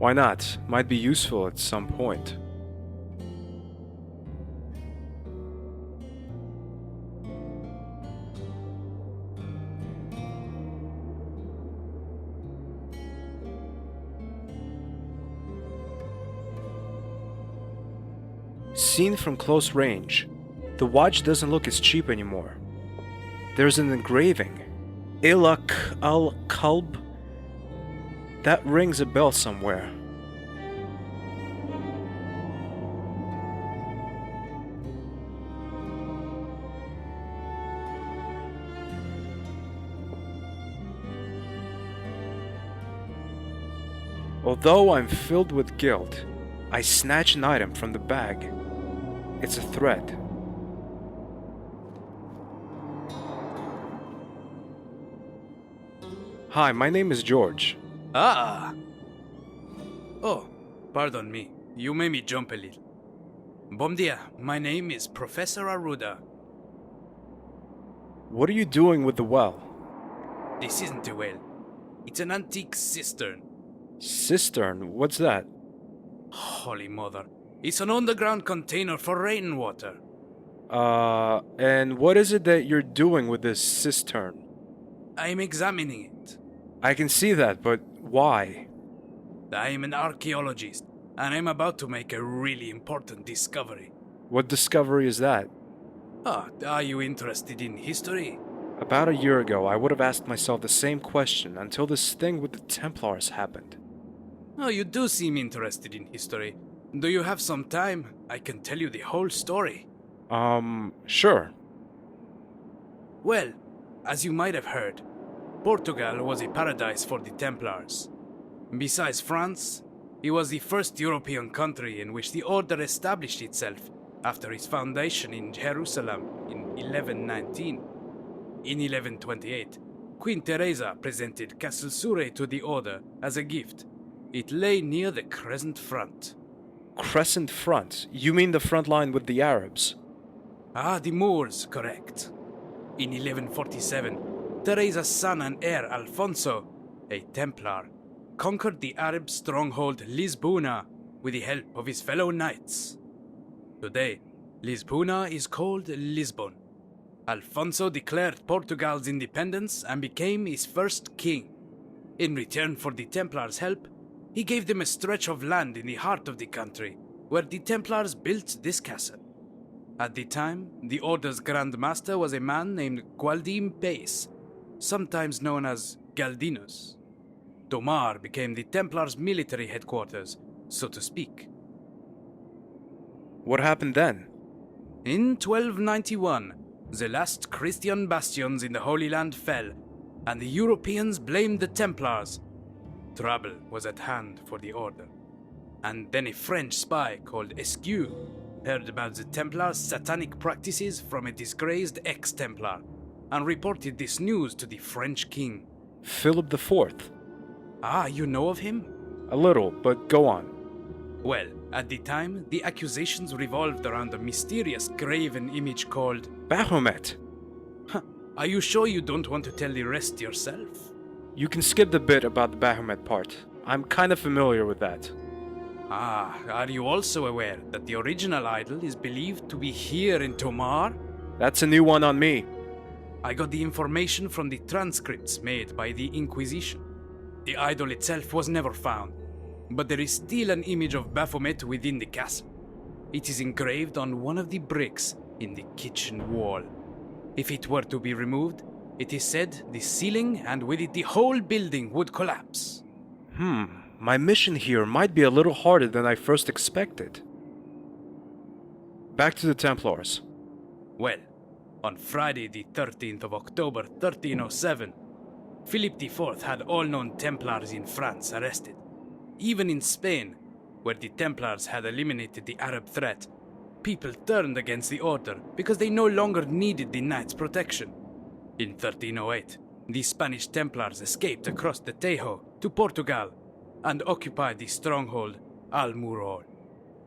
Why not? Might be useful at some point. Seen from close range, the watch doesn't look as cheap anymore. There's an engraving. Ilak al-Kalb? That rings a bell somewhere. Although I'm filled with guilt, I snatch an item from the bag. It's a thread. Hi, my name is George. Ah! Oh, pardon me. You made me jump a little. Bom dia, my name is Professor Aruda. What are you doing with the well? This isn't a well. It's an antique cistern. Cistern? What's that? Holy mother. It's an underground container for rainwater. And what is it that you're doing with this cistern? I'm examining it. I can see that, but why? I am an archaeologist, and I'm about to make a really important discovery. What discovery is that? Ah, are you interested in history? About a year ago, I would have asked myself the same question until this thing with the Templars happened. Oh, you do seem interested in history. Do you have some time? I can tell you the whole story. Sure. Well, as you might have heard, Portugal was a paradise for the Templars. Besides France, it was the first European country in which the order established itself after its foundation in Jerusalem in 1119. In 1128, Queen Teresa presented Castle Surrey to the order as a gift. It lay near the Crescent Front. Crescent Front? You mean the front line with the Arabs? Ah, the Moors, correct. In 1147, Teresa's son and heir Alfonso, a Templar, conquered the Arab stronghold Lisbona with the help of his fellow knights. Today, Lisbona is called Lisbon. Alfonso declared Portugal's independence and became its first king. In return for the Templars' help, he gave them a stretch of land in the heart of the country, where the Templars built this castle. At the time, the Order's Grand Master was a man named Gualdim Pace, sometimes known as Galdinus. Tomar became the Templars' military headquarters, so to speak. What happened then? In 1291, the last Christian bastions in the Holy Land fell, and the Europeans blamed the Templars. Trouble was at hand for the Order. And then a French spy called Esquieu heard about the Templars' satanic practices from a disgraced ex-Templar and reported this news to the French king. Philip IV. Ah, you know of him? A little, but go on. Well, at the time, the accusations revolved around a mysterious graven image called Baphomet. Are you sure you don't want to tell the rest yourself? You can skip the bit about the Baphomet part. I'm kind of familiar with that. Ah, are you also aware that the original idol is believed to be here in Tomar? That's a new one on me. I got the information from the transcripts made by the Inquisition. The idol itself was never found, but there is still an image of Baphomet within the castle. It is engraved on one of the bricks in the kitchen wall. If it were to be removed, it is said the ceiling and with it the whole building would collapse. My mission here might be a little harder than I first expected. Back to the Templars. Well, on Friday the 13th of October 1307, Philip IV had all known Templars in France arrested. Even in Spain, where the Templars had eliminated the Arab threat, people turned against the order because they no longer needed the Knights' protection. In 1308, the Spanish Templars escaped across the Tajo to Portugal and occupied the stronghold Almurol.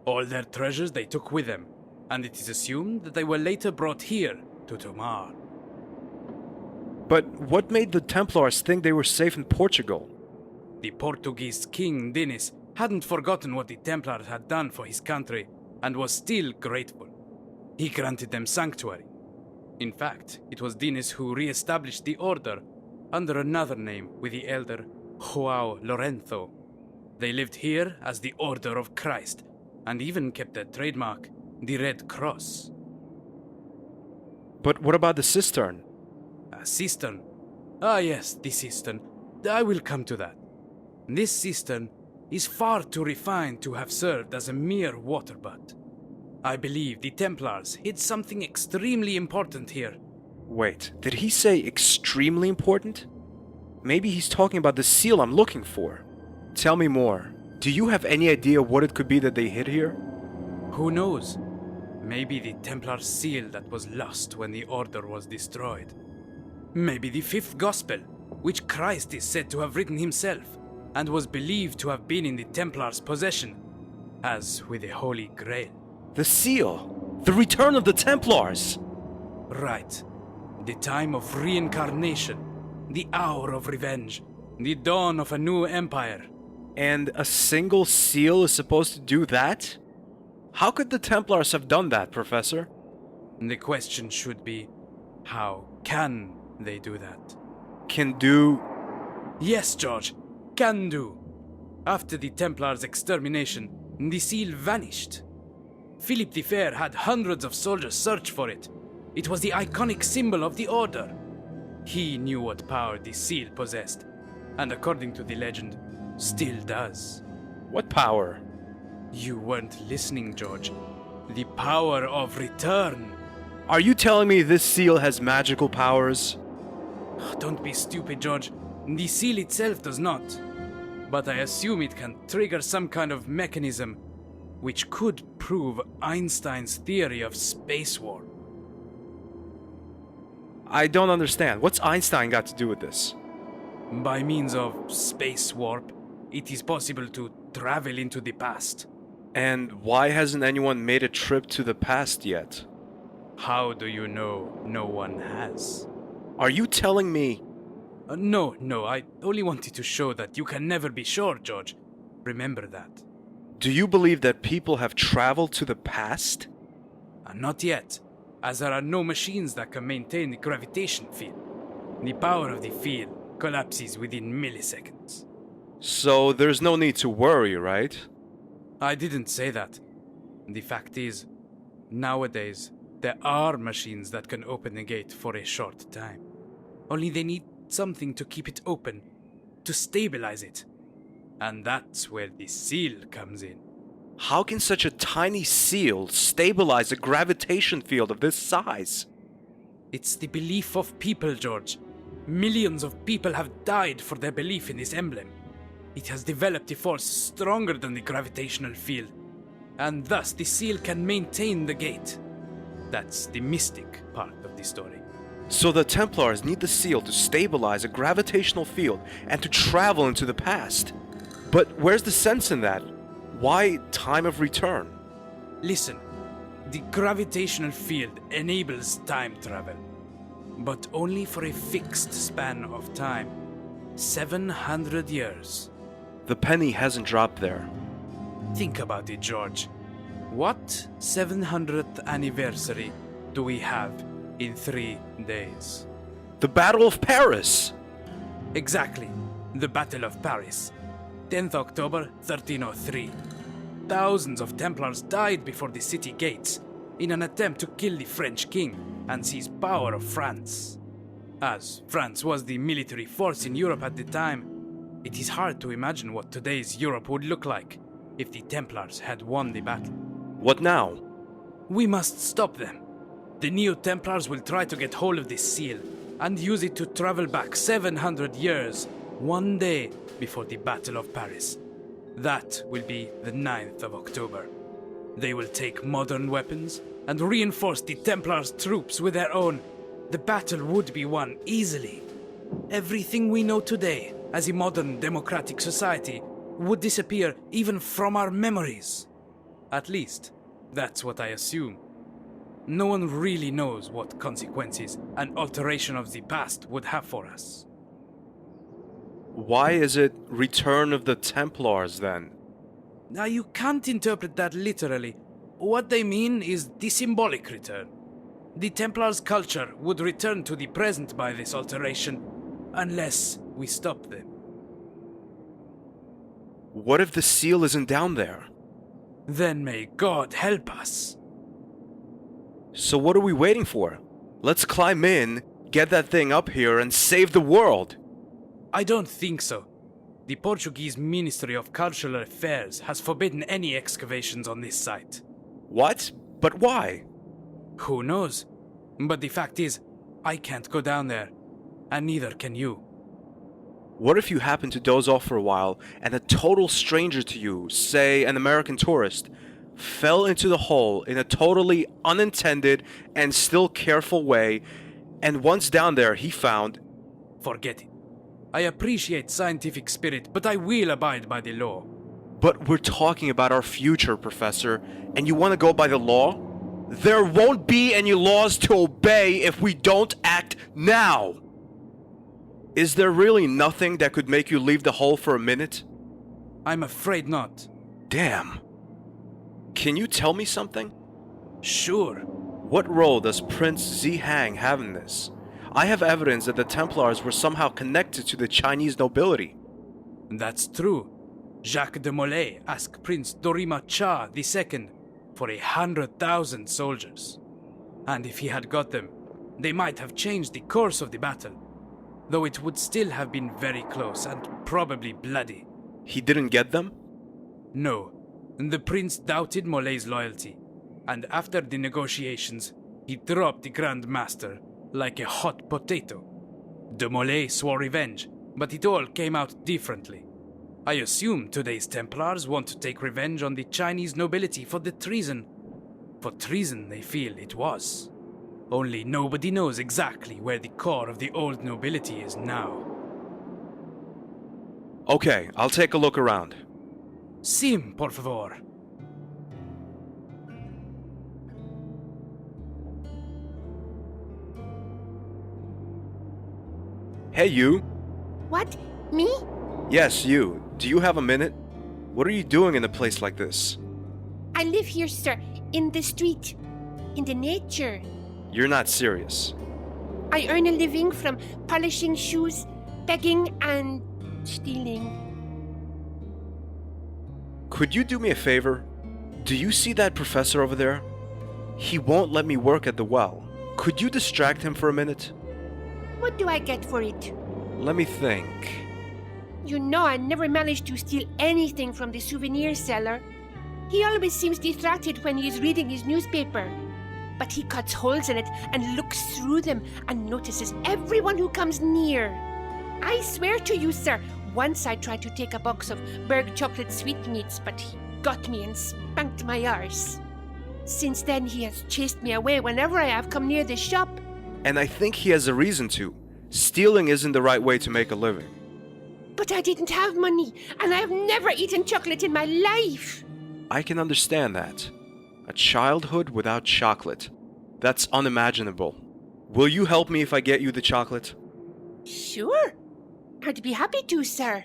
All their treasures they took with them, and it is assumed that they were later brought here to Tomar. But what made the Templars think they were safe in Portugal? The Portuguese king Denis hadn't forgotten what the Templars had done for his country, and was still grateful. He granted them sanctuary. In fact, it was Dinis who re-established the order under another name with the elder Joao Lorenzo. They lived here as the Order of Christ, and even kept their trademark, the Red Cross. But what about the cistern? A cistern? Ah yes, the cistern. I will come to that. This cistern is far too refined to have served as a mere water butt. I believe the Templars hid something extremely important here. Wait, did he say extremely important? Maybe he's talking about the seal I'm looking for. Tell me more. Do you have any idea what it could be that they hid here? Who knows? Maybe the Templar seal that was lost when the Order was destroyed. Maybe the fifth Gospel, which Christ is said to have written himself, and was believed to have been in the Templars' possession, as with the Holy Grail. The seal! The return of the Templars! Right. The time of reincarnation, the hour of revenge, the dawn of a new empire. And a single seal is supposed to do that? How could the Templars have done that, Professor? The question should be, how can they do that? Can do... Yes, George, can do. After the Templars' extermination, the seal vanished. Philip the Fair had hundreds of soldiers search for it. It was the iconic symbol of the Order. He knew what power the seal possessed, and according to the legend, still does. What power? You weren't listening, George. The power of return. Are you telling me this seal has magical powers? Don't be stupid, George. The seal itself does not. But I assume it can trigger some kind of mechanism which could prove Einstein's theory of space warp. I don't understand. What's Einstein got to do with this? By means of space warp, it is possible to travel into the past. And why hasn't anyone made a trip to the past yet? How do you know no one has? Are you telling me... No, I only wanted to show that you can never be sure, George. Remember that. Do you believe that people have traveled to the past? Not yet, as there are no machines that can maintain the gravitation field. The power of the field collapses within milliseconds. So there's no need to worry, right? I didn't say that. The fact is, nowadays, there are machines that can open the gate for a short time. Only they need something to keep it open, to stabilize it. And that's where the seal comes in. How can such a tiny seal stabilize a gravitation field of this size? It's the belief of people, George. Millions of people have died for their belief in this emblem. It has developed a force stronger than the gravitational field, and thus the seal can maintain the gate. That's the mystic part of the story. So the Templars need the seal to stabilize a gravitational field and to travel into the past. But where's the sense in that? Why time of return? Listen, the gravitational field enables time travel, but only for a fixed span of time. 700 years. The penny hasn't dropped there. Think about it, George. What 700th anniversary do we have in 3 days? The Battle of Paris! Exactly, the Battle of Paris. 10th October 1303. Thousands of Templars died before the city gates in an attempt to kill the French king and seize power of France. As France was the military force in Europe at the time, it is hard to imagine what today's Europe would look like if the Templars had won the battle. What now? We must stop them. The Neo-Templars will try to get hold of this seal and use it to travel back 700 years, one day before the Battle of Paris. That will be the 9th of October. They will take modern weapons and reinforce the Templars' troops with their own. The battle would be won easily. Everything we know today as a modern democratic society would disappear even from our memories. At least, that's what I assume. No one really knows what consequences an alteration of the past would have for us. Why is it Return of the Templars then? Now, you can't interpret that literally. What they mean is the symbolic return. The Templars' culture would return to the present by this alteration, unless we stop them. What if the seal isn't down there? Then may God help us. So what are we waiting for? Let's climb in, get that thing up here, and save the world! I don't think so. The Portuguese Ministry of Cultural Affairs has forbidden any excavations on this site. What? But why? Who knows? But the fact is, I can't go down there, and neither can you. What if you happen to doze off for a while, and a total stranger to you, say an American tourist, fell into the hole in a totally unintended and still careful way, and once down there he found... Forget it. I appreciate scientific spirit, but I will abide by the law. But we're talking about our future, Professor, and you want to go by the law? There won't be any laws to obey if we don't act now! Is there really nothing that could make you leave the hole for a minute? I'm afraid not. Damn. Can you tell me something? Sure. What role does Prince Zihang have in this? I have evidence that the Templars were somehow connected to the Chinese nobility. That's true. Jacques de Molay asked Prince Dorima Cha II for 100,000 soldiers. And if he had got them, they might have changed the course of the battle, though it would still have been very close and probably bloody. He didn't get them? No. The prince doubted Molay's loyalty, and after the negotiations, he dropped the Grand Master like a hot potato. De Molay swore revenge, but it all came out differently. I assume today's Templars want to take revenge on the Chinese nobility for the treason. For treason, they feel it was. Only nobody knows exactly where the core of the old nobility is now. Okay, I'll take a look around. Sim, por favor. Hey, you. What? Me? Yes, you. Do you have a minute? What are you doing in a place like this? I live here, sir, in the street, in the nature. You're not serious. I earn a living from polishing shoes, begging, and stealing. Could you do me a favor? Do you see that professor over there? He won't let me work at the well. Could you distract him for a minute? What do I get for it? Let me think. You know I never managed to steal anything from the souvenir seller. He always seems distracted when he is reading his newspaper. But he cuts holes in it and looks through them and notices everyone who comes near. I swear to you, sir, once I tried to take a box of Berg chocolate sweetmeats, but he got me and spanked my arse. Since then, he has chased me away whenever I have come near the shop. And I think he has a reason to. Stealing isn't the right way to make a living. But I didn't have money, and I have never eaten chocolate in my life. I can understand that. A childhood without chocolate. That's unimaginable. Will you help me if I get you the chocolate? Sure. I'd be happy to, sir.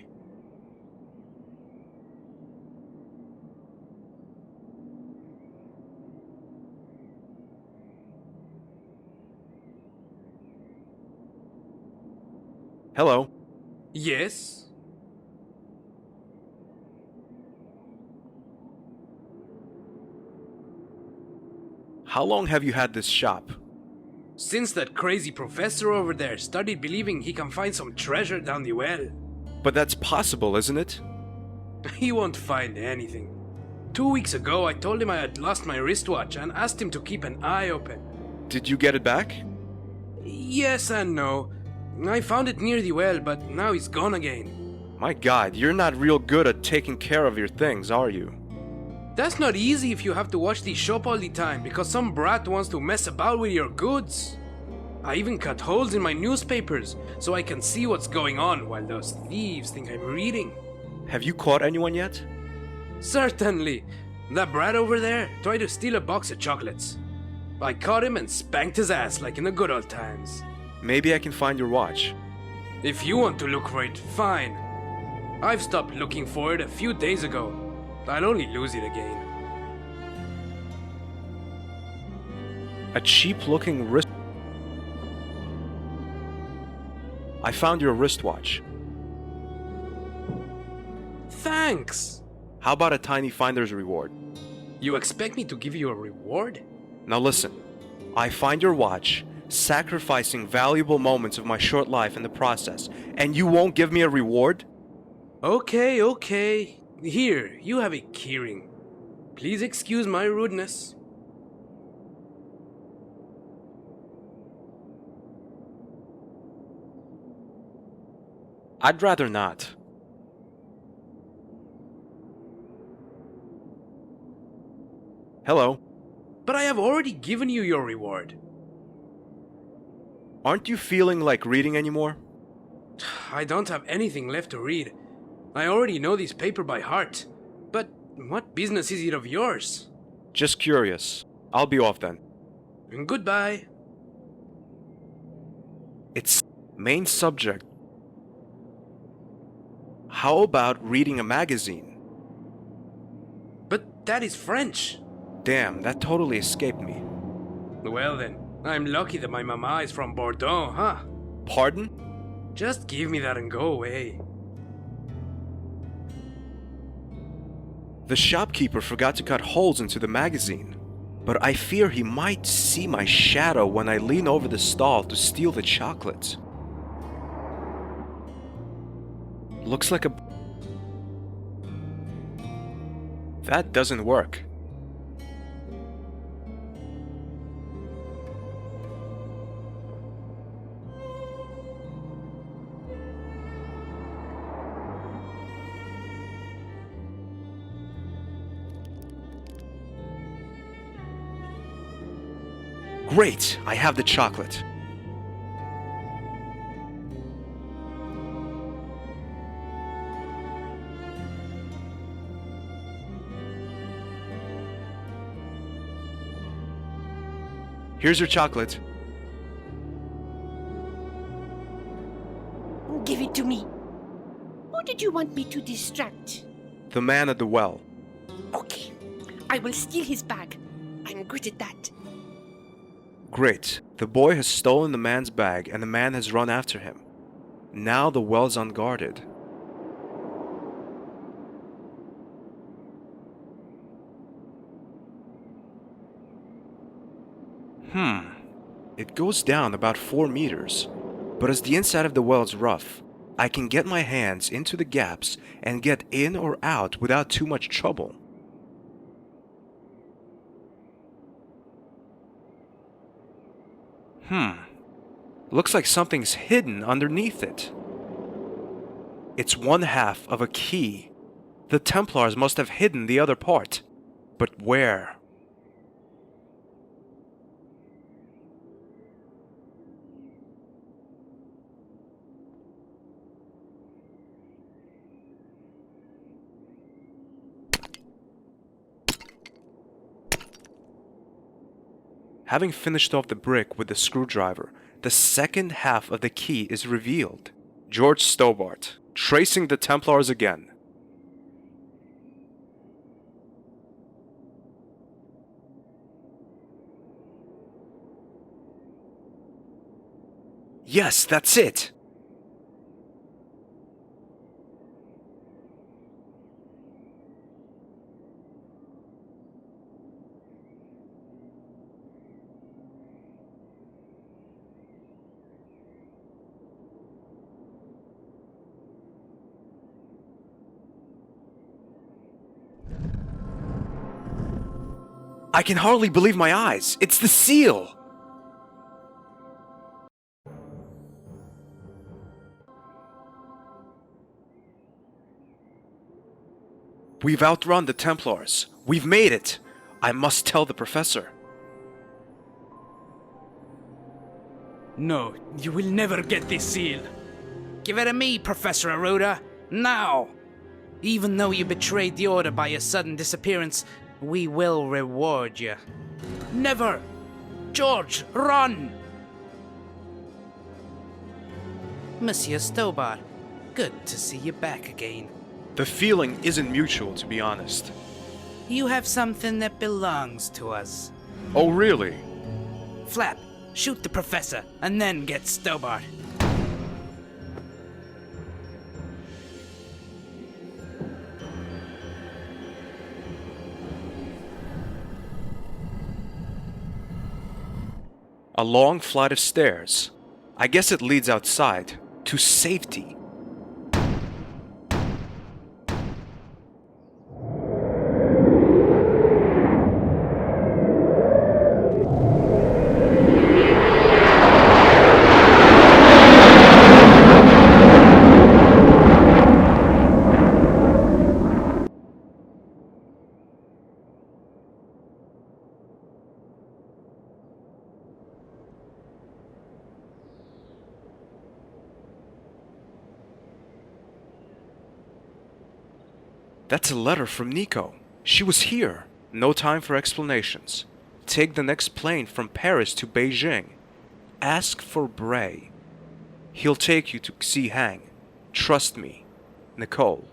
Hello. Yes? How long have you had this shop? Since that crazy professor over there started believing he can find some treasure down the well. But that's possible, isn't it? He won't find anything. 2 weeks ago, I told him I had lost my wristwatch and asked him to keep an eye open. Did you get it back? Yes and no. I found it near the well, but now it's gone again. My God, you're not real good at taking care of your things, are you? That's not easy if you have to watch the shop all the time because some brat wants to mess about with your goods. I even cut holes in my newspapers so I can see what's going on while those thieves think I'm reading. Have you caught anyone yet? Certainly. That brat over there tried to steal a box of chocolates. I caught him and spanked his ass like in the good old times. Maybe I can find your watch. If you want to look for it, fine. I've stopped looking for it a few days ago. I'll only lose it again. A cheap-looking wrist... I found your wristwatch. Thanks! How about a tiny finder's reward? You expect me to give you a reward? Now listen, I find your watch, sacrificing valuable moments of my short life in the process, and you won't give me a reward? Okay. Here, you have a keyring. Please excuse my rudeness. I'd rather not. Hello. But I have already given you your reward. Aren't you feeling like reading anymore? I don't have anything left to read. I already know this paper by heart. But what business is it of yours? Just curious. I'll be off then. Goodbye. It's main subject. How about reading a magazine? But that is French. Damn, that totally escaped me. Well then, I'm lucky that my mama is from Bordeaux, huh? Pardon? Just give me that and go away. The shopkeeper forgot to cut holes into the magazine, but I fear he might see my shadow when I lean over the stall to steal the chocolate. Looks like a... That doesn't work. Great! I have the chocolate. Here's your chocolate. Give it to me. Who did you want me to distract? The man at the well. Okay, I will steal his bag. I'm good at that. Great. The boy has stolen the man's bag and the man has run after him. Now the well's unguarded. It goes down about 4 meters, but as the inside of the well is rough, I can get my hands into the gaps and get in or out without too much trouble. Looks like something's hidden underneath it. It's 1/2 of a key. The Templars must have hidden the other part. But where? Having finished off the brick with the screwdriver, the second half of the key is revealed. George Stobart, tracing the Templars again. Yes, that's it! I can hardly believe my eyes. It's the seal! We've outrun the Templars. We've made it. I must tell the professor. No, you will never get this seal. Give it to me, Professor Aruda. Now! Even though you betrayed the order by your sudden disappearance, we will reward you. Never! George, run! Monsieur Stobart, good to see you back again. The feeling isn't mutual, to be honest. You have something that belongs to us. Oh, really? Flap, shoot the professor, and then get Stobart. A long flight of stairs. I guess it leads outside, to safety. That's a letter from Nico. She was here. No time for explanations. Take the next plane from Paris to Beijing. Ask for Bray. He'll take you to see Hang. Trust me, Nicole.